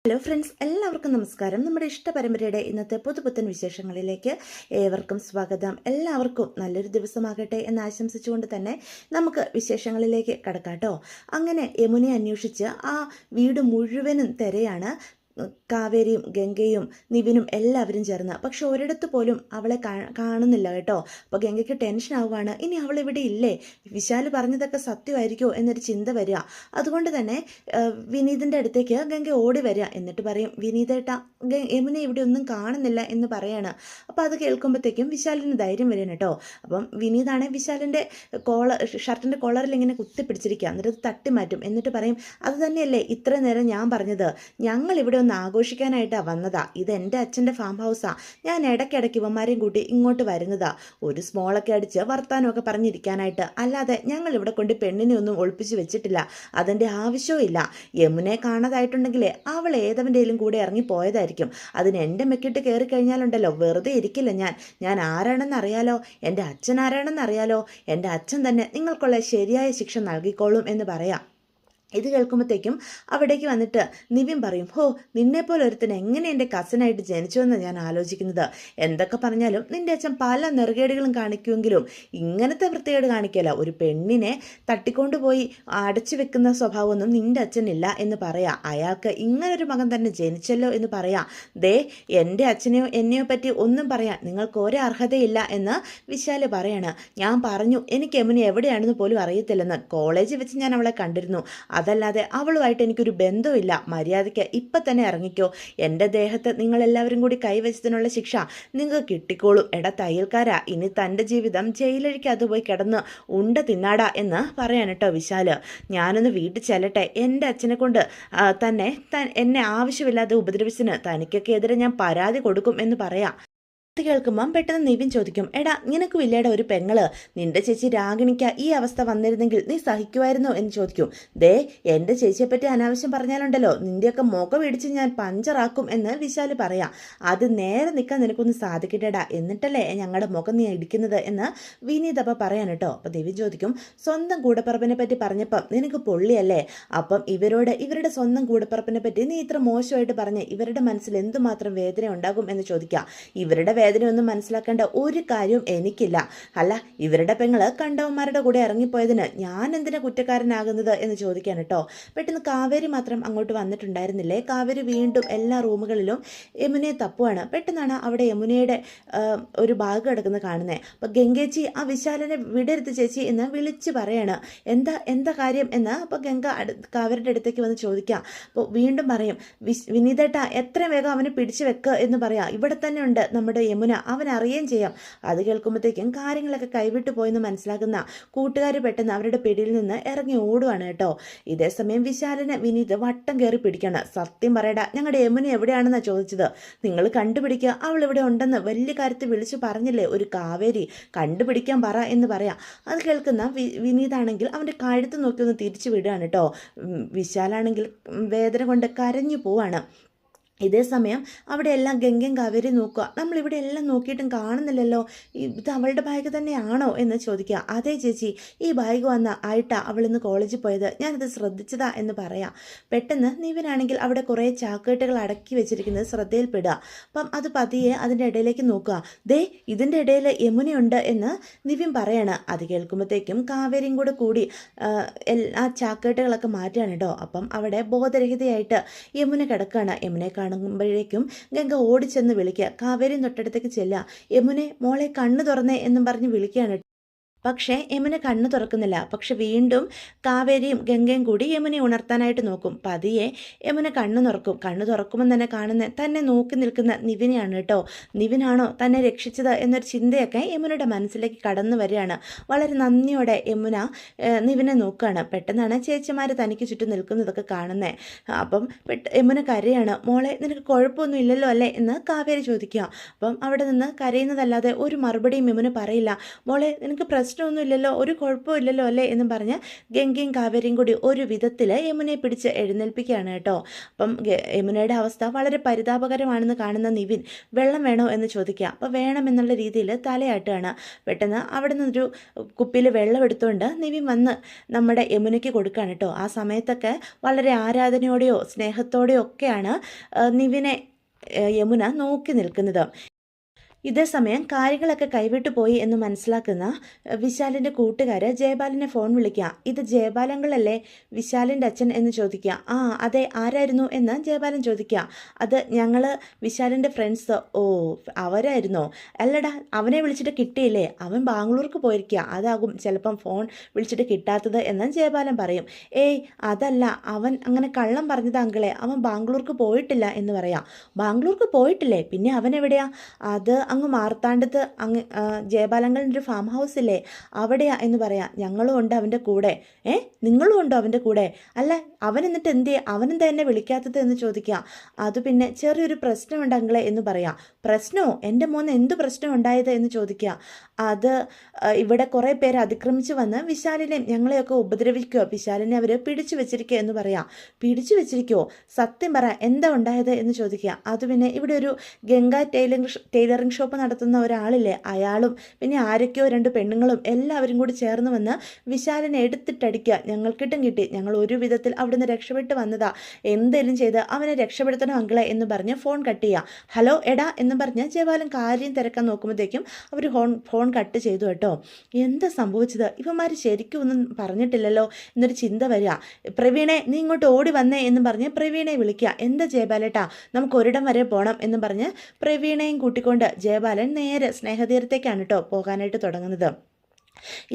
Hello friends, എല്ലാവർക്കും നമസ്കാരം. നമ്മുടെ ഇഷ്ടപരമ്പരയുടെ ഇന്നത്തെ പുതുപുത്തൻ വിശേഷങ്ങളിലേക്ക് ഏവർക്കും സ്വാഗതം. എല്ലാവർക്കും നല്ലൊരു ദിവസമാകട്ടെ എന്ന് ആശംസിച്ചുകൊണ്ട് തന്നെ നമുക്ക് വിശേഷങ്ങളിലേക്ക് കടക്കാട്ടോ. അങ്ങനെ യമുനയെ അന്വേഷിച്ച് ആ വീട് മുഴുവനും തിരയാണ്. കാവേരിയും ഗംഗയും നിവിനും എല്ലാവരും ചേർന്ന്. പക്ഷെ ഒരിടത്ത് പോലും അവളെ കാണുന്നില്ല കേട്ടോ. അപ്പോൾ ഗംഗയ്ക്ക് ടെൻഷൻ ആവുകയാണ്. ഇനി അവൾ ഇവിടെ ഇല്ലേ, വിശാൽ പറഞ്ഞതൊക്കെ സത്യമായിരിക്കുമോ എന്നൊരു ചിന്ത വരിക. അതുകൊണ്ട് തന്നെ വിനീതിൻ്റെ അടുത്തേക്ക് ഗംഗ ഓടി വരിക. എന്നിട്ട് പറയും, വിനീതേട്ട യമുനെ ഇവിടെ ഒന്നും കാണുന്നില്ല എന്ന് പറയാണ്. അപ്പോൾ അത് കേൾക്കുമ്പോഴത്തേക്കും വിശാലിന് ധൈര്യം വരും കേട്ടോ. അപ്പം വിനീതാണെ വിശാലിൻ്റെ ഷർട്ടിൻ്റെ കോളറിൽ ഇങ്ങനെ കുത്തിപ്പിടിച്ചിരിക്കുക. എന്നിട്ട് അത് തട്ടി മാറ്റും. എന്നിട്ട് പറയും, അത് തന്നെയല്ലേ ഇത്ര നേരം ഞാൻ പറഞ്ഞത്, ഞങ്ങൾ ഇവിടെ ഒന്ന് ആഘോഷിക്കാനായിട്ടാണ് വന്നതാ. ഇത് എൻ്റെ അച്ഛൻ്റെ ഫാം ഹൗസാ. ഞാൻ ഇടയ്ക്കിടയ്ക്ക് ഇവന്മാരെയും കൂട്ടി ഇങ്ങോട്ട് വരുന്നതാ, ഒരു സ്മോളൊക്കെ അടിച്ച് വർത്താനമൊക്കെ പറഞ്ഞിരിക്കാനായിട്ട്. അല്ലാതെ ഞങ്ങൾ ഇവിടെ കൊണ്ട് പെണ്ണിനെ ഒന്നും ഒളിപ്പിച്ച് വെച്ചിട്ടില്ല. അതിൻ്റെ ആവശ്യവും ഇല്ല. യമുനെ കാണാതായിട്ടുണ്ടെങ്കിലേ അവൾ ഏതവൻ്റെയിലും കൂടെ ഇറങ്ങിപ്പോയതായിരിക്കും. അതിന് എൻ്റെ മെക്കിട്ട് കയറി കഴിഞ്ഞാലുണ്ടല്ലോ വെറുതെ ഇരിക്കില്ല ഞാൻ ആരാണെന്ന് അറിയാലോ, എൻ്റെ അച്ഛൻ ആരാണെന്ന് അറിയാലോ. എൻ്റെ അച്ഛൻ തന്നെ നിങ്ങൾക്കുള്ള ശരിയായ ശിക്ഷ നൽകിക്കോളും എന്ന് പറയാം. ഇത് കേൾക്കുമ്പോഴത്തേക്കും അവിടേക്ക് വന്നിട്ട് നിവിൻ പറയും, ഹോ, നിന്നെപ്പോലെ ഒരുത്തിന് എങ്ങനെ എൻ്റെ കസിനായിട്ട് ജനിച്ചുവെന്ന് ഞാൻ ആലോചിക്കുന്നത്. എന്തൊക്കെ പറഞ്ഞാലും നിൻ്റെ അച്ഛൻ പല നെറുകേടുകളും കാണിക്കുമെങ്കിലും ഇങ്ങനത്തെ വൃത്തികേട് കാണിക്കല. ഒരു പെണ്ണിനെ തട്ടിക്കൊണ്ടുപോയി അടച്ചു വെക്കുന്ന സ്വഭാവമൊന്നും നിൻ്റെ അച്ഛനില്ല എന്ന് പറയാം. അയാൾക്ക് ഇങ്ങനൊരു മകൻ തന്നെ ജനിച്ചല്ലോ എന്ന് പറയാം. ദേ, എൻ്റെ അച്ഛനെയോ എന്നെയോ പറ്റി ഒന്നും പറയാൻ നിങ്ങൾക്ക് ഒരു അർഹതയില്ല എന്ന് വിശാല് പറയാണ്. ഞാൻ പറഞ്ഞു, എനിക്ക് യമുന എവിടെയാണെന്ന് പോലും അറിയത്തില്ലെന്ന്. കോളേജിൽ വെച്ച് ഞാൻ അവളെ കണ്ടിരുന്നു. അതല്ലാതെ അവളുമായിട്ട് എനിക്കൊരു ബന്ധമില്ല. മര്യാദയ്ക്ക് ഇപ്പം തന്നെ ഇറങ്ങിക്കോ. എൻ്റെ ദേഹത്ത് നിങ്ങളെല്ലാവരും കൂടി കൈവച്ചതിനുള്ള ശിക്ഷ നിങ്ങൾക്ക് കിട്ടിക്കോളും. എടാ തയ്യൽക്കാരാ, ഇനി തൻ്റെ ജീവിതം ജയിലഴിക്കകത്ത് പോയി കിടന്ന് ഉണ്ട തിന്നാടാ എന്ന് പറയാൻ കേട്ടോ വിശാല്. ഞാനൊന്ന് വീട്ടിൽ ചെല്ലട്ടെ. എൻ്റെ അച്ഛനെ കൊണ്ട് തന്നെ എന്നെ ആവശ്യമില്ലാതെ ഉപദ്രവിച്ചതിന് തനിക്കൊക്കെ എതിരെ ഞാൻ പരാതി കൊടുക്കും എന്ന് പറയാം. ഇത് കേൾക്കുമ്പം പെട്ടെന്ന് നിവിൻ ചോദിക്കും, എടാ നിനക്ക് വില്ലേടെ ഒരു പെങ്ങള്, നിന്റെ ചേച്ചി രാഗിണിക്ക് ഈ അവസ്ഥ വന്നിരുന്നെങ്കിൽ നീ സഹിക്കുമായിരുന്നോ എന്ന് ചോദിക്കും. ദേ, എൻ്റെ ചേച്ചിയെപ്പറ്റി അനാവശ്യം പറഞ്ഞാലുണ്ടല്ലോ നിന്റെയൊക്കെ മുഖം ഇടിച്ച് ഞാൻ പഞ്ചറാക്കും എന്ന് വിശാല് പറയാം. അത് നേരെ നിൽക്കാൻ നിനക്കൊന്ന് സാധിക്കട്ടെടാ, എന്നിട്ടല്ലേ ഞങ്ങളുടെ മുഖം നീ ഇടിക്കുന്നത് എന്ന് വിനീത് അപ്പം പറയാൻ കേട്ടോ. അപ്പം നിവിൻ ചോദിക്കും, സ്വന്തം കൂടപ്പറപ്പിനെ പറ്റി പറഞ്ഞപ്പം നിനക്ക് പൊള്ളിയല്ലേ? അപ്പം ഇവരുടെ സ്വന്തം കൂടപ്പറപ്പിനെ പറ്റി നീ ഇത്ര മോശമായിട്ട് പറഞ്ഞ് ഇവരുടെ മനസ്സിൽ എന്തുമാത്രം വേദന ഉണ്ടാകും എന്ന് ചോദിക്കാം. ഇവരുടെ വേദനയൊന്നും മനസ്സിലാക്കേണ്ട ഒരു കാര്യവും എനിക്കില്ല. അല്ല, ഇവരുടെ പെങ്ങള് കണ്ടവന്മാരുടെ കൂടെ ഇറങ്ങിപ്പോയതിന് ഞാൻ എന്തിനാ കുറ്റക്കാരനാകുന്നത് എന്ന് ചോദിക്കാൻ കേട്ടോ. പെട്ടെന്ന് കാവേരി മാത്രം അങ്ങോട്ട് വന്നിട്ടുണ്ടായിരുന്നില്ലേ. കാവേരി വീണ്ടും എല്ലാ റൂമുകളിലും യമുനയെ തപ്പുവാണ്. പെട്ടെന്നാണ് അവിടെ യമുനയുടെ ഒരു ബാഗ് കിടക്കുന്നത് കാണുന്നത്. അപ്പോൾ ഗംഗേച്ചി ആ വിശാലിനെ വിടരുത് ചേച്ചി എന്ന് വിളിച്ച് പറയാണ്. എന്താ കാര്യം എന്ന് അപ്പോൾ ഗംഗ കാവേരിയുടെ അടുത്തേക്ക് വന്ന് ചോദിക്കാം. അപ്പോൾ വീണ്ടും പറയും, വിനീതേട്ട എത്രയും വേഗം അവനെ പിടിച്ചു വെക്കുക എന്ന് പറയാം. ഇവിടെ തന്നെ ഉണ്ട് നമ്മുടെ യമുന, അവൻ അറിയുകയും ചെയ്യാം. അത് കേൾക്കുമ്പോഴത്തേക്കും കാര്യങ്ങളൊക്കെ കൈവിട്ടു പോയെന്ന് മനസ്സിലാക്കുന്ന കൂട്ടുകാർ പെട്ടെന്ന് അവരുടെ പിടിയിൽ നിന്ന് ഇറങ്ങി ഓടുവാണ് കേട്ടോ. ഇതേസമയം വിശാലിന് വിനീത് വട്ടം കയറി പിടിക്കണം. സത്യം പറയടാ, ഞങ്ങളുടെ യമുന എവിടെയാണെന്നാണ് ചോദിച്ചത്. നിങ്ങൾ കണ്ടുപിടിക്കുക, അവൾ ഇവിടെ ഉണ്ടെന്ന് വലിയ കാര്യത്തിൽ വിളിച്ചു പറഞ്ഞില്ലേ ഒരു കാവേരി, കണ്ടുപിടിക്കാൻ പറ എന്ന് പറയാം. അത് കേൾക്കുന്ന വിനീതാണെങ്കിൽ അവൻ്റെ കഴുത്ത് നോക്കി ഒന്ന് തിരിച്ചു വിടുകയാണ് കേട്ടോ. വിശാലാണെങ്കിൽ വേദന കൊണ്ട് കരഞ്ഞു പോവാണ്. ഇതേ സമയം അവിടെ എല്ലാം ഗംഗയും കാവേരി നോക്കുക. നമ്മളിവിടെ എല്ലാം നോക്കിയിട്ടും കാണുന്നില്ലല്ലോ, ഇത് അവളുടെ ബാഗ് തന്നെയാണോ എന്ന് ചോദിക്കുക. അതേ ചേച്ചി, ഈ ബാഗ് ആയിട്ടാ അവളിന്ന് കോളേജിൽ പോയത്, ഞാനത് ശ്രദ്ധിച്ചതാ എന്ന് പറയാം. പെട്ടെന്ന് നിവിനാണെങ്കിൽ അവിടെ കുറേ ചാക്കേട്ടുകൾ അടക്കി വെച്ചിരിക്കുന്നത് ശ്രദ്ധയിൽപ്പെടുക. അപ്പം അത് പതിയെ അതിൻ്റെ ഇടയിലേക്ക് നോക്കുക. ദേ, ഇതിൻ്റെ ഇടയിൽ യമുനയുണ്ട് എന്ന് നിവിൻ പറയാണ്. അത് കേൾക്കുമ്പോഴത്തേക്കും കാവേരിയും കൂടി ആ ചാക്കേട്ടുകളൊക്കെ മാറ്റുകയാണ് കേട്ടോ. അപ്പം അവിടെ ബോധരഹിതയായിട്ട് യമുന കിടക്കുകയാണ്. യമുനെ കാണുമ്പോഴേക്കും ഗംഗ ഓടിച്ചെന്ന് വിളിക്കുക. കാവേരി തൊട്ടടുത്തേക്ക് ചെല്ലുക. യമുനെ മോളെ കണ്ണു തുറന്നേ എന്നും പറഞ്ഞ് വിളിക്കുകയാണ്. പക്ഷേ യമുന കണ്ണു തുറക്കുന്നില്ല. പക്ഷെ വീണ്ടും കാവേരിയും ഗംഗയും കൂടി യമുനെ ഉണർത്താനായിട്ട് നോക്കും. പതിയെ യമുന കണ്ണു തുറക്കുമ്പോൾ തന്നെ കാണുന്ന തന്നെ നോക്കി നിൽക്കുന്ന നിവിനെയാണ് കേട്ടോ. നിവിനാണോ തന്നെ രക്ഷിച്ചത് എന്നൊരു ചിന്തയൊക്കെ യമുനയുടെ മനസ്സിലേക്ക് കടന്നു വരികയാണ്. വളരെ നന്ദിയോടെ യമുന നിവിനെ നോക്കുകയാണ്. പെട്ടെന്നാണ് ചേച്ചിമാർ തനിക്ക് ചുറ്റും നിൽക്കുന്നതൊക്കെ കാണുന്നത്. അപ്പം യമുന കരയാണ്. മോളെ നിനക്ക് കുഴപ്പമൊന്നും ഇല്ലല്ലോ അല്ലേ എന്ന് കാവേരി ചോദിക്കുക. അപ്പം അവിടെ നിന്ന് കരയുന്നതല്ലാതെ ഒരു മറുപടിയും യമുന പറയില്ല. മോളെ നിനക്ക് പ്രശ്നം പ്രശ്നമൊന്നുമില്ലല്ലോ, ഒരു കുഴപ്പമില്ലല്ലോ അല്ലേ എന്നും പറഞ്ഞ് ഗംഗയും കാവേരിയും കൂടി ഒരു വിധത്തിൽ യമുനയെ പിടിച്ച് എഴുന്നേൽപ്പിക്കുകയാണ് കേട്ടോ. അപ്പം യമുനയുടെ അവസ്ഥ വളരെ പരിതാപകരമാണെന്ന് കാണുന്ന നിവിൻ വെള്ളം വേണോ എന്ന് ചോദിക്കുക. അപ്പോൾ വേണമെന്നുള്ള രീതിയിൽ തലയാട്ടുകയാണ്. പെട്ടെന്ന് അവിടെ നിന്നൊരു കുപ്പിയിൽ വെള്ളം എടുത്തുകൊണ്ട് നിവിൻ വന്ന് നമ്മുടെ യമുനയ്ക്ക് കൊടുക്കുകയാണ് കേട്ടോ. ആ സമയത്തൊക്കെ വളരെ ആരാധനയോടെയോ സ്നേഹത്തോടെയോ ഒക്കെയാണ് നിവിനെ യമുന നോക്കി നിൽക്കുന്നത്. ഇതേ സമയം കാര്യങ്ങളൊക്കെ കൈവിട്ടു പോയി എന്ന് മനസ്സിലാക്കുന്ന വിശാലിൻ്റെ കൂട്ടുകാർ ജയപാലിനെ ഫോൺ വിളിക്കുക. ഇത് ജയപാലങ്ങളല്ലേ വിശാലിൻ്റെ അച്ഛൻ എന്ന് ചോദിക്കുക. ആ അതെ, ആരായിരുന്നു എന്ന് ജയപാലൻ ചോദിക്കുക. അത് ഞങ്ങൾ വിശാലിൻ്റെ ഫ്രണ്ട്സ്. ഓ അവരായിരുന്നോ? അല്ലടാ, അവനെ വിളിച്ചിട്ട് കിട്ടിയില്ലേ? അവൻ ബാംഗ്ലൂർക്ക് പോയിരിക്കുക, അതാകും ചിലപ്പം ഫോൺ വിളിച്ചിട്ട് കിട്ടാത്തത് എന്ന് ജയപാലൻ പറയും. ഏയ് അതല്ല, അവൻ അങ്ങനെ കള്ളം പറഞ്ഞത് അങ്കിളെ, അവൻ ബാംഗ്ലൂർക്ക് പോയിട്ടില്ല എന്ന് പറയാം. ബാംഗ്ലൂർക്ക് പോയിട്ടില്ലേ? പിന്നെ അവൻ എവിടെയാ? അത് അങ്ങ് മാർത്താണ്ടത്ത് അങ്ങ് ജയപാലങ്ങളുടെ ഒരു ഫാം ഹൗസ് ഇല്ലേ, അവിടെയാ എന്ന് പറയാം. ഞങ്ങളും ഉണ്ട് അവൻ്റെ കൂടെ. നിങ്ങളും ഉണ്ടോ അവൻ്റെ കൂടെ? അല്ല, അവൻ എന്നിട്ട് എന്തിയെ, അവനെന്താ എന്നെ വിളിക്കാത്തത് എന്ന് ചോദിക്കുക. അത് പിന്നെ ചെറിയൊരു പ്രശ്നമുണ്ട് അങ്ങളെ എന്ന് പറയാം. പ്രശ്നമോ? എൻ്റെ മോന് എന്ത് പ്രശ്നം ഉണ്ടായത് എന്ന് ചോദിക്കുക. അത് ഇവിടെ കുറേ പേര് അതിക്രമിച്ച് വന്ന് വിശാലിനെ ഞങ്ങളെയൊക്കെ ഉപദ്രവിക്കുക, വിശാലിനെ അവർ പിടിച്ചു വെച്ചിരിക്കുക എന്ന് പറയാം. പിടിച്ചു വെച്ചിരിക്കുമോ? സത്യം പറ, എന്താ ഉണ്ടായത് എന്ന് ചോദിക്കുക. അത് പിന്നെ ഇവിടെ ഒരു ഗംഗ ടൈലറിംഗ് ഷോപ്പ് നടത്തുന്ന ഒരാളില്ലേ, അയാളും പിന്നെ ആരൊക്കെയോ 2 പെണ്ണുങ്ങളും എല്ലാവരും കൂടി ചേർന്ന് വന്ന് വിശാലിനെ എടുത്തിട്ടടിക്കുക. ഞങ്ങൾക്കിട്ടും കിട്ടി, ഞങ്ങൾ ഒരു വിധത്തിൽ അവിടുന്ന് രക്ഷപ്പെട്ട് വന്നതാ, എന്തേലും ചെയ്ത് അവനെ രക്ഷപ്പെടുത്തണം അങ്കിളെ എന്ന് പറഞ്ഞ് ഫോൺ കട്ട് ചെയ്യുക. ഹലോ എടാ എന്ന് പറഞ്ഞ് ജയപാലൻ കാര്യം തിരക്കാൻ നോക്കുമ്പോഴത്തേക്കും അവർ ഫോൺ കട്ട് ചെയ്തു കേട്ടോ. എന്താ സംഭവിച്ചത്? ഇവന്മാർ ശരിക്കും ഒന്നും പറഞ്ഞിട്ടില്ലല്ലോ എന്നൊരു ചിന്ത വരിക. പ്രവീണെ, നീ ഇങ്ങോട്ട് ഓടി വന്നേ എന്ന് പറഞ്ഞ് പ്രവീണെ വിളിക്കുക. എന്താ ജയപാലേട്ടാ, നമുക്ക് ഒരിടം വരെ പോകണം എന്ന് പറഞ്ഞ് പ്രവീണയും കൂട്ടിക്കൊണ്ട് ജയപാലൻ നേരെ സ്നേഹതീരത്തേക്കാണ് കേട്ടോ പോകാനായിട്ട് തുടങ്ങുന്നത്.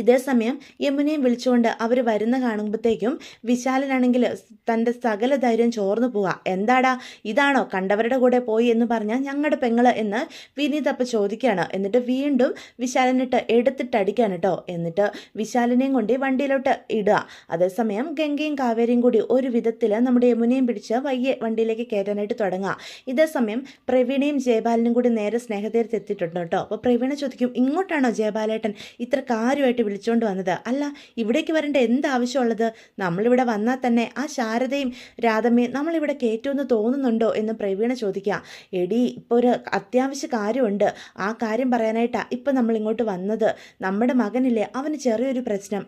ഇതേ സമയം യമുനയും വിളിച്ചുകൊണ്ട് അവർ വരുന്ന കാണുമ്പോഴത്തേക്കും വിശാലനാണെങ്കിൽ തൻ്റെ സകല ധൈര്യം ചോർന്നു പോവുക. എന്താടാ, ഇതാണോ കണ്ടവരുടെ കൂടെ പോയി എന്ന് പറഞ്ഞാൽ ഞങ്ങളുടെ പെങ്ങള് എന്ന് വിനീത് അപ്പം ചോദിക്കുകയാണ്. എന്നിട്ട് വീണ്ടും വിശാലനിട്ട് എടുത്തിട്ടടിക്കുകയാണ് കേട്ടോ. എന്നിട്ട് വിശാലിനെയും കൊണ്ട് വണ്ടിയിലോട്ട് ഇടുക. അതേസമയം ഗംഗയും കാവേരിയും കൂടി ഒരു വിധത്തിൽ നമ്മുടെ യമുനയും പിടിച്ച് വയ്യെ വണ്ടിയിലേക്ക് കയറ്റാനായിട്ട് തുടങ്ങുക. ഇതേ സമയം പ്രവീണയും ജയപാലനും കൂടി നേരെ സ്നേഹതീരത്ത് എത്തിയിട്ടുണ്ട് കേട്ടോ. അപ്പോൾ പ്രവീണ ചോദിക്കും, ഇങ്ങോട്ടാണോ ജയപാലേട്ടൻ ഇത്ര കാര്യമായിട്ട് വിളിച്ചുകൊണ്ട് വന്നത്? അല്ല, ഇവിടേക്ക് വരേണ്ട എന്താവശ്യമുള്ളത്? നമ്മളിവിടെ വന്നാൽ തന്നെ ആ ശാരദയും രാധമ്മയും നമ്മളിവിടെ കയറ്റുമെന്ന് തോന്നുന്നുണ്ടോ എന്ന് പ്രവീണ ചോദിക്കുക. എടി, ഇപ്പോൾ ഒരു അത്യാവശ്യ കാര്യമുണ്ട്, ആ കാര്യം പറയാനായിട്ടാണ് ഇപ്പം നമ്മളിങ്ങോട്ട് വന്നത്. നമ്മുടെ മകനില്ലേ, അവന് ചെറിയൊരു പ്രശ്നം.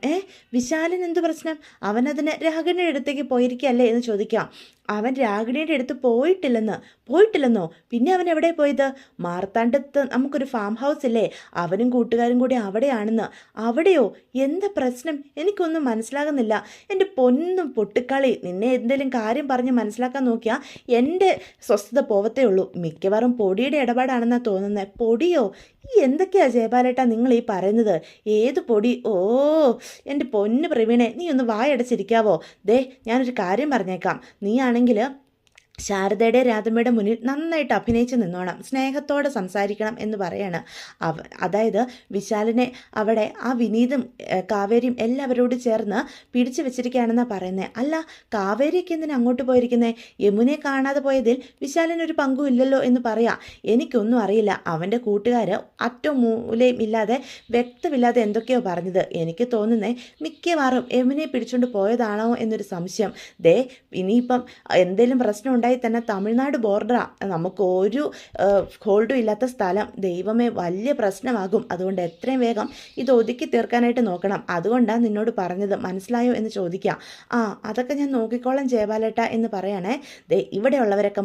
വിശാലിന് എന്ത് പ്രശ്നം? അവനതിന് രാഗിണിയുടെ അടുത്തേക്ക് പോയിരിക്കുകയല്ലേ എന്ന് ചോദിക്കാം. അവൻ രാഗിണിയുടെ അടുത്ത് പോയിട്ടില്ലെന്നോ? പിന്നെ അവൻ എവിടെ പോയത്? മാർത്താണ്ഡത്ത് നമുക്കൊരു ഫാം ഹൗസ് ഇല്ലേ, അവനും കൂട്ടുകാരും കൂടി അവിടെയാണെന്ന്. അവിടെയോ? എന്താ പ്രശ്നം? എനിക്കൊന്നും മനസ്സിലാകുന്നില്ല. എൻ്റെ പൊന്നും പൊട്ടിക്കളി, നിന്നെ എന്തെങ്കിലും കാര്യം പറഞ്ഞ് മനസ്സിലാക്കാൻ നോക്കിയാൽ എൻ്റെ സ്വസ്ഥത പോവത്തേ ഉള്ളൂ. മിക്കവാറും പൊടിയുടെ ഇടപാടാണെന്നാണ് തോന്നുന്നത്. പൊടിയോ? ഈ എന്തൊക്കെയാ ജയപാലേട്ടാ നിങ്ങൾ ഈ പറയുന്നത്? ഏത് പൊടി? ഓ എൻ്റെ പൊന്ന് പ്രവീണെ, നീ ഒന്ന് വായടച്ചിരിക്കാവോ? ദേ, ഞാനൊരു കാര്യം പറഞ്ഞേക്കാം. നീ ആണെങ്കിൽ ശാരദയുടെ രാധമ്മയുടെ മുന്നിൽ നന്നായിട്ട് അഭിനയിച്ച് നിന്നോണം, സ്നേഹത്തോടെ സംസാരിക്കണം എന്ന് പറയാണ്. അതായത് വിശാലിനെ അവിടെ ആ വിനീതും കാവേരിയും എല്ലാവരോട് ചേർന്ന് പിടിച്ചു വെച്ചിരിക്കുകയാണെന്നാണ് പറയുന്നത്. അല്ല, കാവേരിയൊക്കെ എന്തിനാ അങ്ങോട്ട് പോയിരിക്കുന്നത്? യമുനെ കാണാതെ പോയതിൽ വിശാലിനൊരു പങ്കും ഇല്ലല്ലോ എന്ന് പറയാം. എനിക്കൊന്നും അറിയില്ല. അവൻ്റെ കൂട്ടുകാർ അറ്റവും മൂലയും ഇല്ലാതെ വ്യക്തമില്ലാതെ എന്തൊക്കെയോ പറഞ്ഞത്. എനിക്ക് തോന്നുന്നേ മിക്കവാറും യമുനെ പിടിച്ചുകൊണ്ട് പോയതാണോ എന്നൊരു സംശയം. ദേ, ഇനിയിപ്പം എന്തെങ്കിലും പ്രശ്നം ഉണ്ടായി തന്നെ തമിഴ്നാട് ബോർഡറാണ്, നമുക്ക് ഒരു ഹോൾഡും ഇല്ലാത്ത സ്ഥലം. ദൈവമേ, വലിയ പ്രശ്നമാകും. അതുകൊണ്ട് എത്രയും വേഗം ഇത് ഒതുക്കി തീർക്കാനായിട്ട് നോക്കണം. അതുകൊണ്ടാണ് നിന്നോട് പറഞ്ഞത്, മനസ്സിലായോ എന്ന് ചോദിക്കാം. അതൊക്കെ ഞാൻ നോക്കിക്കോളാം ജയപാലേട്ട എന്ന് പറയണേ. ദേ, ഇവിടെയുള്ളവരൊക്കെ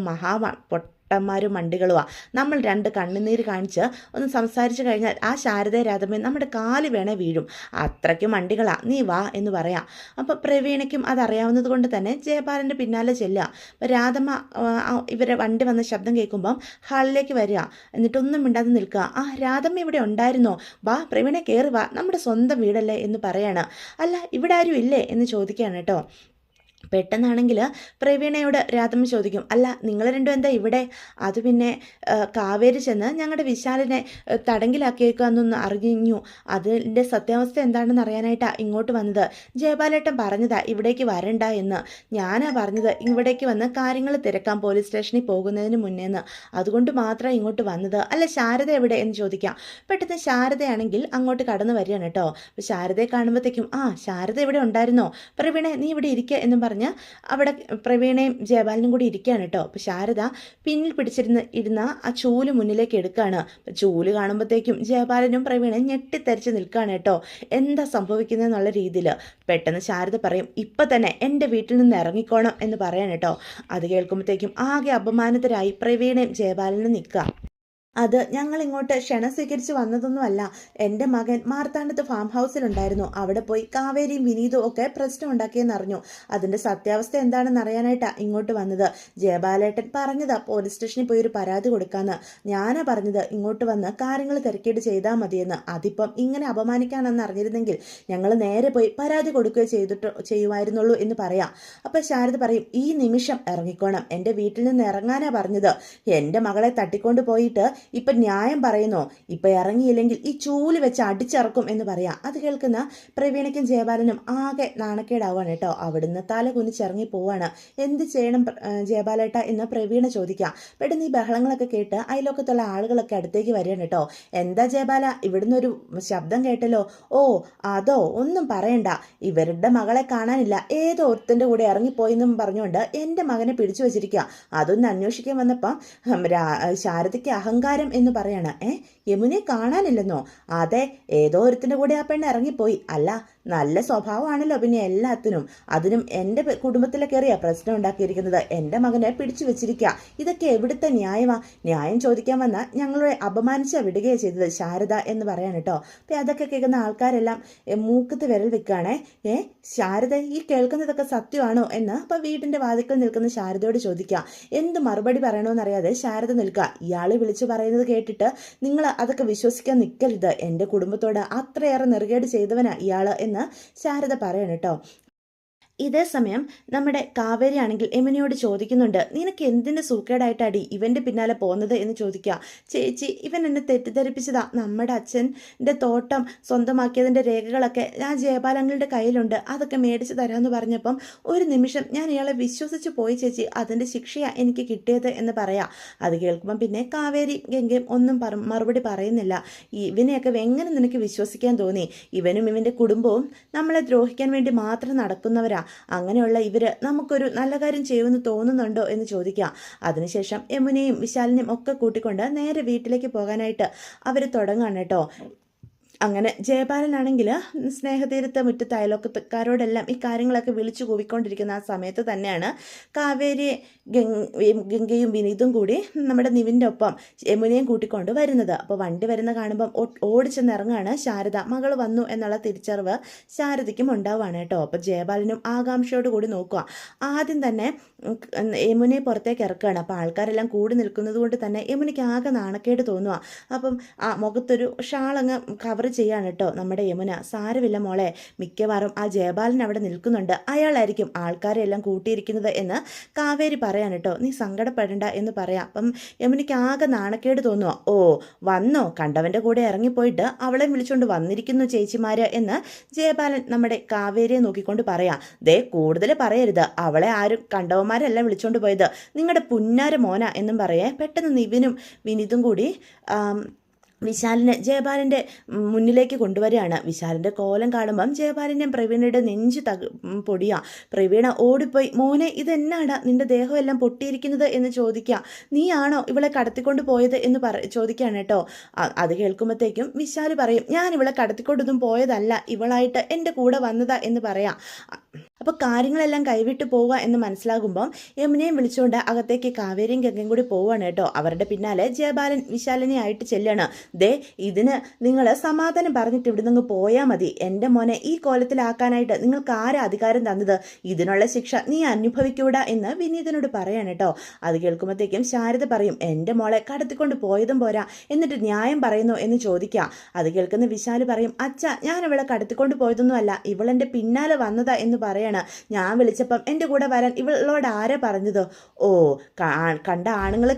പൊട്ടന്മാരും മണ്ടികളുമാണ്. നമ്മൾ 2 കണ്ണുനീര് കാണിച്ച് ഒന്ന് സംസാരിച്ച് കഴിഞ്ഞാൽ ആ ശാരദ രാധമ്മ നമ്മുടെ കാല് വേണേ വീഴും. അത്രയ്ക്കും മണ്ടികളാ, നീ വാ എന്ന് പറയാം. അപ്പോൾ പ്രവീണയ്ക്കും അതറിയാവുന്നത് കൊണ്ട് തന്നെ ജയപാലൻ്റെ പിന്നാലെ ചെല്ലുക. അപ്പോൾ രാധമ്മ ഇവരെ വണ്ടി വന്ന ശബ്ദം കേൾക്കുമ്പം ഹാളിലേക്ക് വരിക. എന്നിട്ടൊന്നും മിണ്ടാതെ നിൽക്കുക. രാധമ്മ ഇവിടെ ഉണ്ടായിരുന്നോ? വാ പ്രവീണെ, കയറി വാ, നമ്മുടെ സ്വന്തം വീടല്ലേ എന്ന് പറയാണ്. അല്ല, ഇവിടെ ആരും ഇല്ലേ എന്ന് ചോദിക്കുകയാണ് കേട്ടോ. പെട്ടെന്നാണെങ്കിൽ പ്രവീണയോട് രാധമ്മ ചോദിക്കും, അല്ല നിങ്ങൾ രണ്ടും എന്താ ഇവിടെ? അത് പിന്നെ കാവേരി ചെന്ന് ഞങ്ങളുടെ വിശാലിനെ തടങ്കിലാക്കിയേക്കാന്നൊന്ന് അറിഞ്ഞു. അതിൻ്റെ സത്യാവസ്ഥ എന്താണെന്ന് അറിയാനായിട്ടാണ് ഇങ്ങോട്ട് വന്നത്. ജയപാലേട്ടൻ പറഞ്ഞതാ ഇവിടേക്ക് വരണ്ട എന്ന്. ഞാനാ പറഞ്ഞത് ഇവിടേക്ക് വന്ന് കാര്യങ്ങൾ തിരക്കാം പോലീസ് സ്റ്റേഷനിൽ പോകുന്നതിന് മുന്നേന്ന്. അതുകൊണ്ട് മാത്രം ഇങ്ങോട്ട് വന്നത്. അല്ല ശാരദ എവിടെ എന്ന് ചോദിക്കാം. പെട്ടെന്ന് ശാരദയാണെങ്കിൽ അങ്ങോട്ട് കടന്നു വരികയാണ് കേട്ടോ. അപ്പോൾ ശാരദയെ കാണുമ്പോഴത്തേക്കും, ശാരദ ഇവിടെ ഉണ്ടായിരുന്നോ? പ്രവീണെ നീ ഇവിടെ ഇരിക്കുക എന്നും പറഞ്ഞ് അവിടെ പ്രവീണയും ജയപാലനും കൂടി ഇരിക്കുകയാണ് കേട്ടോ. അപ്പോൾ ശാരദ പിന്നിൽ ഇരുന്ന ആ ചൂല് മുന്നിലേക്ക് എടുക്കുകയാണ്. ചൂല് കാണുമ്പോഴത്തേക്കും ജയപാലനും പ്രവീണയും ഞെട്ടിത്തെറിച്ച് നിൽക്കുകയാണ് കേട്ടോ. എന്താ സംഭവിക്കുന്നതെന്നുള്ള രീതിയിൽ. പെട്ടെന്ന് ശാരദ പറയും, ഇപ്പം തന്നെ എൻ്റെ വീട്ടിൽ നിന്ന് ഇറങ്ങിക്കോണം എന്ന് പറയാൻ കേട്ടോ. അത് കേൾക്കുമ്പോഴത്തേക്കും ആകെ അപമാനിതരായി പ്രവീണയും ജയപാലനും നിൽക്കുക. അത് ഞങ്ങൾ ഇങ്ങോട്ട് ക്ഷണം സ്വീകരിച്ച് വന്നതൊന്നുമല്ല. എൻ്റെ മകൻ മാർത്താണ്ഡത്ത് ഫാം ഹൗസിലുണ്ടായിരുന്നു. അവിടെ പോയി കാവേരിയും വിനീതും ഒക്കെ പ്രശ്നം ഉണ്ടാക്കിയെന്നറിഞ്ഞു. അതിൻ്റെ സത്യാവസ്ഥ എന്താണെന്ന് അറിയാനായിട്ടാണ് ഇങ്ങോട്ട് വന്നത്. ജയബാലേട്ടൻ പറഞ്ഞതാ പോലീസ് സ്റ്റേഷനിൽ പോയി ഒരു പരാതി കൊടുക്കാമെന്ന്. ഞാനാ പറഞ്ഞത് ഇങ്ങോട്ട് വന്ന് കാര്യങ്ങൾ തിരക്കിയിട്ട് ചെയ്താൽ മതിയെന്ന്. അതിപ്പം ഇങ്ങനെ അപമാനിക്കാനെന്ന് അറിഞ്ഞിരുന്നെങ്കിൽ ഞങ്ങൾ നേരെ പോയി പരാതി കൊടുക്കുകയോ ചെയ്യുമായിരുന്നുള്ളൂ എന്ന് പറയാം. അപ്പം ശാരദ പറയും, ഈ നിമിഷം ഇറങ്ങിക്കോണം. എൻ്റെ വീട്ടിൽ നിന്ന് ഇറങ്ങാനാ പറഞ്ഞത്. എൻ്റെ മകളെ തട്ടിക്കൊണ്ട് പോയിട്ട് ഇപ്പം ന്യായം പറയുന്നോ? ഇപ്പം ഇറങ്ങിയില്ലെങ്കിൽ ഈ ചൂല് വെച്ച് അടിച്ചിറക്കും എന്ന് പറയാം. അത് കേൾക്കുന്ന പ്രവീണയ്ക്കും ജയപാലനും ആകെ നാണക്കേടാവാണ് കേട്ടോ. അവിടുന്ന് തല കുനിച്ചിറങ്ങി പോവാണ്. എന്ത് ചെയ്യണം ജയപാലേട്ട എന്ന് പ്രവീണ ചോദിക്കാം. പെട്ടെന്ന് ഈ ബഹളങ്ങളൊക്കെ കേട്ട് അയലോക്കത്തുള്ള ആളുകളൊക്കെ അടുത്തേക്ക് വരികയാണ് കേട്ടോ. എന്താ ജയപാല, ഇവിടുന്ന് ഒരു ശബ്ദം കേട്ടല്ലോ? ഓ അതോ, ഒന്നും പറയണ്ട. ഇവരുടെ മകളെ കാണാനില്ല, ഏതോ ഒരുത്തൻ്റെ കൂടെ ഇറങ്ങിപ്പോയെന്നും പറഞ്ഞുകൊണ്ട് എൻ്റെ മകനെ പിടിച്ചു വെച്ചിരിക്കുക. അതൊന്ന് അന്വേഷിക്കാൻ വന്നപ്പം ശാരദയ്ക്ക് അഹങ്കാരം എന്ന് പറയാണ്. യമുനെ കാണാനില്ലെന്നോ? അതെ, ഏതോ ഒരുത്തിൻ്റെ കൂടെ ആ പെണ്ണ് ഇറങ്ങിപ്പോയി. അല്ല, നല്ല സ്വഭാവമാണല്ലോ പിന്നെ എല്ലാത്തിനും. അതിനും എൻ്റെ കുടുംബത്തിലെ കയറിയ പ്രശ്നം ഉണ്ടാക്കിയിരിക്കുന്നത്. എൻ്റെ മകനെ പിടിച്ചു വെച്ചിരിക്കുക. ഇതൊക്കെ എവിടുത്തെ ന്യായമാ? ന്യായം ചോദിക്കാൻ വന്ന ഞങ്ങളെ അപമാനിച്ച വിടുകയാണ് ചെയ്തത് ശാരദ എന്ന് പറയാൻ കേട്ടോ. അപ്പം അതൊക്കെ കേൾക്കുന്ന ആൾക്കാരെല്ലാം മൂക്കത്ത് വിരൽ വെക്കുകയാണേ. ശാരദ, ഈ കേൾക്കുന്നതൊക്കെ സത്യമാണോ എന്ന് അപ്പം വീടിൻ്റെ വാതിക്കൽ നിൽക്കുന്ന ശാരദയോട് ചോദിക്കുക. എന്ത് മറുപടി പറയണമെന്നറിയാതെ ശാരദ നിൽക്കുക. ഇയാൾ വിളിച്ചു പറയുന്നത് കേട്ടിട്ട് നിങ്ങൾ അതൊക്കെ വിശ്വസിക്കാൻ നിൽക്കരുത്. എൻ്റെ കുടുംബത്തോട് അത്രയേറെ നെറുകേട് ചെയ്തവനാ ഇയാൾ എന്ന് ശാരദ പറയണം കേട്ടോ. ഇതേ സമയം നമ്മുടെ കാവേരി ആണെങ്കിൽ യമുനയോട് ചോദിക്കുന്നുണ്ട്, നിനക്ക് എന്തിൻ്റെ സൂക്കേടായിട്ടാടി ഇവൻ്റെ പിന്നാലെ പോകുന്നത് എന്ന് ചോദിക്കുക. ചേച്ചി, ഇവൻ എന്നെ തെറ്റിദ്ധരിപ്പിച്ചതാ. നമ്മുടെ അച്ഛൻ്റെ തോട്ടം സ്വന്തമാക്കിയതിൻ്റെ രേഖകളൊക്കെ ആ ജയപാലങ്ങളുടെ കയ്യിലുണ്ട്. അതൊക്കെ മേടിച്ച് തരാമെന്ന് പറഞ്ഞപ്പം ഒരു നിമിഷം ഞാൻ ഇയാളെ വിശ്വസിച്ച് പോയി ചേച്ചി. അതിൻ്റെ ശിക്ഷയാണ് എനിക്ക് കിട്ടിയത് എന്ന് പറയാം. അത് കേൾക്കുമ്പം പിന്നെ കാവേരി ഗംഗയും ഒന്നും മറുപടി പറയുന്നില്ല. ഇവനെയൊക്കെ എങ്ങനെ നിനക്ക് വിശ്വസിക്കാൻ തോന്നി? ഇവനും ഇവൻ്റെ കുടുംബവും നമ്മളെ ദ്രോഹിക്കാൻ വേണ്ടി മാത്രം നടക്കുന്നവരാ. അങ്ങനെയുള്ള ഇവര് നമുക്കൊരു നല്ല കാര്യം ചെയ്യുമെന്ന് തോന്നുന്നുണ്ടോ എന്ന് ചോദിക്കാം. അതിനുശേഷം യമുനയും വിശാലിനെയും ഒക്കെ കൂട്ടിക്കൊണ്ട് നേരെ വീട്ടിലേക്ക് പോകാനായിട്ട് അവർ തുടങ്ങാണ് കേട്ടോ. അങ്ങനെ ജയപാലനാണെങ്കിൽ സ്നേഹതീരത്തെ മുറ്റത്ത് അയലോക്കക്കാരോടെല്ലാം ഈ കാര്യങ്ങളൊക്കെ വിളിച്ചു കൂവിക്കൊണ്ടിരിക്കുന്ന ആ സമയത്ത് തന്നെയാണ് കാവേരി ഗംഗയും വിനീതും കൂടി നമ്മുടെ നിവിൻ്റെ ഒപ്പം യമുനയും കൂട്ടിക്കൊണ്ട് വരുന്നത്. അപ്പോൾ വണ്ടി വരുന്ന കാണുമ്പം ഓടിച്ചെന്ന് ഇറങ്ങാണ് ശാരദ. മകൾ വന്നു എന്നുള്ള തിരിച്ചറിവ് ശാരദയ്ക്കും ഉണ്ടാവുകയാണ് കേട്ടോ. അപ്പോൾ ജയപാലനും ആകാംക്ഷയോട് കൂടി നോക്കുക. ആദ്യം തന്നെ യമുനയെ പുറത്തേക്ക് ഇറക്കുകയാണ്. അപ്പോൾ ആൾക്കാരെല്ലാം കൂടി നിൽക്കുന്നത് കൊണ്ട് തന്നെ യമുനയ്ക്ക് ആകെ നാണക്കേട് തോന്നുക. അപ്പം ആ മുഖത്തൊരു ഷാളങ്ങ് കവർ ചെയ്യാണ് കേട്ടോ നമ്മുടെ യമുന. സാരമില്ല മോളെ, മിക്കവാറും ആ ജയപാലൻ അവിടെ നിൽക്കുന്നുണ്ട്, അയാളായിരിക്കും ആൾക്കാരെ എല്ലാം കൂട്ടിയിരിക്കുന്നത് എന്ന് കാവേരി പറയാൻ കേട്ടോ. നീ സങ്കടപ്പെടണ്ട എന്ന് പറയാം. അപ്പം യമുനയ്ക്ക് ആകെ നാണക്കേട് തോന്നുക. ഓ വന്നോ, കണ്ടവൻ്റെ കൂടെ ഇറങ്ങിപ്പോയിട്ട് അവളെ വിളിച്ചുകൊണ്ട് വന്നിരിക്കുന്നു ചേച്ചിമാര് എന്ന് ജയപാലൻ നമ്മുടെ കാവേരിയെ നോക്കിക്കൊണ്ട് പറയാം. ദേ കൂടുതൽ പറയരുത്, അവളെ ആരും കണ്ടവന്മാരല്ല വിളിച്ചുകൊണ്ട് പോയത്, നിങ്ങളുടെ പുന്നാര മോന എന്നും പറയേ. പെട്ടെന്ന് നിവിനും വിനീതും കൂടി വിശാലിനെ ജയപാലൻ്റെ മുന്നിലേക്ക് കൊണ്ടുവരികയാണ്. വിശാലിൻ്റെ കോലം കാണുമ്പം ജയപാലൻ്റെയും പ്രവീണയുടെ നെഞ്ച് പൊടിയാ. പ്രവീണ ഓടിപ്പോയി, മോനെ ഇതെന്നാടാ നിൻ്റെ ദേഹമെല്ലാം പൊട്ടിയിരിക്കുന്നത് എന്ന് ചോദിക്കുക. നീയാണോ ഇവളെ കടത്തിക്കൊണ്ട് പോയത് എന്ന് ചോദിക്കുകയാണ് കേട്ടോ. അത് കേൾക്കുമ്പോഴത്തേക്കും വിശാൽ പറയും, ഞാൻ ഇവളെ കടത്തിക്കൊണ്ടൊന്നും പോയതല്ല, ഇവളായിട്ട് എൻ്റെ കൂടെ വന്നതാ എന്ന് പറയാം. അപ്പോൾ കാര്യങ്ങളെല്ലാം കൈവിട്ട് പോവുക എന്ന് മനസ്സിലാകുമ്പം യമുനയും വിളിച്ചുകൊണ്ട് അകത്തേക്ക് കാവേരിയും ഗംഗയും കൂടി പോവുകയാണ് കേട്ടോ. അവരുടെ പിന്നാലെ ജയപാലൻ വിശാലിനെ ആയിട്ട് ചെല്ലാണ്. ദേ ഇതിന് നിങ്ങൾ സമാധാനം പറഞ്ഞിട്ട് ഇവിടെ നിന്ന് പോയാൽ മതി. എൻ്റെ മോനെ ഈ കോലത്തിലാക്കാനായിട്ട് നിങ്ങൾക്ക് ആരാ അധികാരം തന്നത്? ഇതിനുള്ള ശിക്ഷ നീ അനുഭവിക്കൂടാ എന്ന് വിനീതനോട് പറയാണ് കേട്ടോ. അത് കേൾക്കുമ്പോഴത്തേക്കും ശാരദ പറയും, എൻ്റെ മോളെ കടത്തിക്കൊണ്ട് പോയതും പോരാ എന്നിട്ട് ന്യായം പറയുന്നു എന്ന് ചോദിക്കാം. അത് കേൾക്കുന്ന വിശാൽ പറയും, അച്ഛ ഞാൻ ഇവളെ കടത്തിക്കൊണ്ട് പോയതൊന്നുമല്ല, ഇവളെൻ്റെ പിന്നാലെ വന്നതാ എന്ന് പറയാണ്, ഞാൻ വിളിച്ചപ്പം എൻ്റെ കൂടെ വരാൻ ഇവളോട് ആരാ പറഞ്ഞത്? ഓ, കണ്ട ആണുങ്ങൾ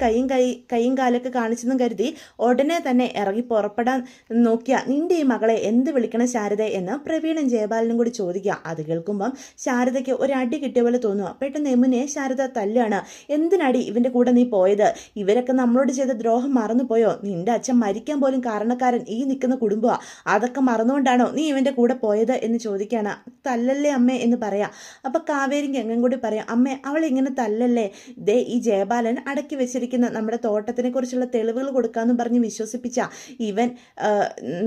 കൈയും കാലൊക്കെ കാണിച്ചെന്നും കരുതി ഉടനെ തന്നെ ഇറങ്ങി പുറപ്പെടാൻ നോക്കിയ നിന്റെ ഈ മകളെ എന്ത് വിളിക്കണം ശാരദ എന്ന് പ്രവീണും ജയപാലനും കൂടി ചോദിക്കുക. അത് കേൾക്കുമ്പം ശാരദയ്ക്ക് ഒരു അടി കിട്ടിയ പോലെ തോന്നുക. പെട്ടെന്ന് യമുനയെ ശാരദ തല്ലാണ്. എന്തിനടി ഇവൻ്റെ കൂടെ നീ പോയത്? ഇവരൊക്കെ നമ്മളോട് ചെയ്ത ദ്രോഹം മറന്നുപോയോ? നിന്റെ അച്ഛൻ മരിക്കാൻ പോലും കാരണക്കാരൻ ഈ നിൽക്കുന്ന കുടുംബമാണ്. അതൊക്കെ മറന്നുകൊണ്ടാണോ നീ ഇവൻ്റെ കൂടെ പോയത് എന്ന് ചോദിക്കുകയാണ്. തല്ലല്ലേ അമ്മേ എന്ന് പറയാം. അപ്പം കാവേരിക്ക് എങ്ങും കൂടി പറയാം, അമ്മേ അവൾ ഇങ്ങനെ തല്ലല്ലേ, ദേ ഈ ജയപാലൻ അടക്കി വെച്ചിരിക്കുന്ന നമ്മുടെ തോട്ടത്തിനെ കുറിച്ചുള്ള തെളിവുകൾ കൊടുക്കാമെന്ന് പറഞ്ഞ് വിശ്വസിപ്പിച്ച ഇവൻ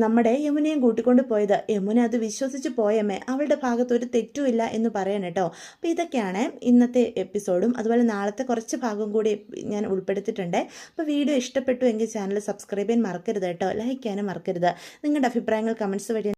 നമ്മുടെ യമുനയും കൂട്ടിക്കൊണ്ട് പോയത്. യമുന അത് വിശ്വസിച്ച് പോയമ്മേ, അവളുടെ ഭാഗത്ത് ഒരു തെറ്റുമില്ല എന്ന് പറയണം കേട്ടോ. അപ്പോൾ ഇതൊക്കെയാണ് ഇന്നത്തെ എപ്പിസോഡും അതുപോലെ നാളത്തെ കുറച്ച് ഭാഗം കൂടി ഞാൻ ഉൾപ്പെടുത്തിയിട്ടുണ്ട്. അപ്പോൾ വീഡിയോ ഇഷ്ടപ്പെട്ടു എങ്കിൽ ചാനൽ സബ്സ്ക്രൈബ് ചെയ്യാൻ മറക്കരുത് കേട്ടോ, ലൈക്ക് ചെയ്യാനും മറക്കരുത്. നിങ്ങളുടെ അഭിപ്രായങ്ങൾ കമൻസ് വഴി